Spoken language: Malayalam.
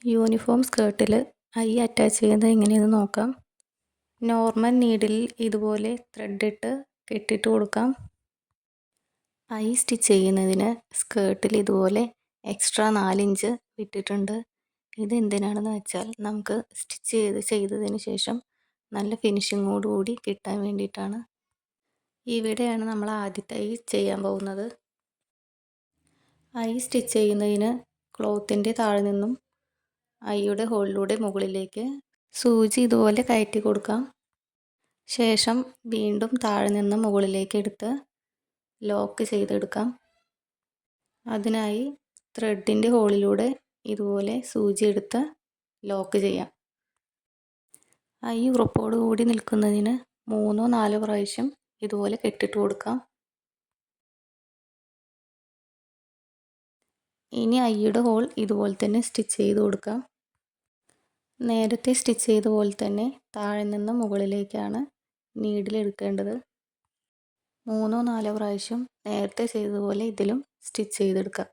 യൂണിഫോം സ്കേർട്ടിൽ ഐ അറ്റാച്ച് ചെയ്യുന്നത് എങ്ങനെയെന്ന് നോക്കാം. നോർമൽ നീഡിലിൽ ഇതുപോലെ ത്രെഡ് ഇട്ട് കെട്ടിയിട്ട് കൊടുക്കാം. ഐ സ്റ്റിച്ച് ചെയ്യുന്നതിന് സ്കേർട്ടിൽ ഇതുപോലെ എക്സ്ട്രാ 4 ഇഞ്ച് വിട്ടിട്ടുണ്ട്. ഇതെന്തിനാണെന്ന് വെച്ചാൽ നമുക്ക് സ്റ്റിച്ച് ചെയ്തതിന് ശേഷം നല്ല ഫിനിഷിങ്ങോടുകൂടി കിട്ടാൻ വേണ്ടിയിട്ടാണ്. ഇവിടെയാണ് നമ്മൾ ആദ്യത്തെ ഐ ചെയ്യാൻ പോകുന്നത്. ഐ സ്റ്റിച്ച് ചെയ്യുന്നതിന് ക്ലോത്തിൻ്റെ താഴെ നിന്നും ഐയുടെ ഹോളിലൂടെ മുകളിലേക്ക് സൂചി ഇതുപോലെ കയറ്റി കൊടുക്കാം. ശേഷം വീണ്ടും താഴെ നിന്ന് മുകളിലേക്ക് എടുത്ത് ലോക്ക് ചെയ്തെടുക്കാം. അതിനായി ത്രെഡിൻ്റെ ഹോളിലൂടെ ഇതുപോലെ സൂചി എടുത്ത് ലോക്ക് ചെയ്യാം. ഐ ഉറപ്പോടുകൂടി നിൽക്കുന്നതിന് 3-4 പ്രാവശ്യം ഇതുപോലെ കെട്ടിട്ട് കൊടുക്കാം. ഇനി ഐയുടെ ഹോൾ ഇതുപോലെ തന്നെ സ്റ്റിച്ച് ചെയ്ത് കൊടുക്കാം. നേരത്തെ സ്റ്റിച്ച് ചെയ്ത പോലെ തന്നെ താഴെ നിന്ന് മുകളിലേക്കാണ് നീഡിൽ എടുക്കേണ്ടത്. 3-4 പ്രാവശ്യം നേരത്തെ ചെയ്തതുപോലെ ഇതിലും സ്റ്റിച്ച് ചെയ്തെടുക്കാം.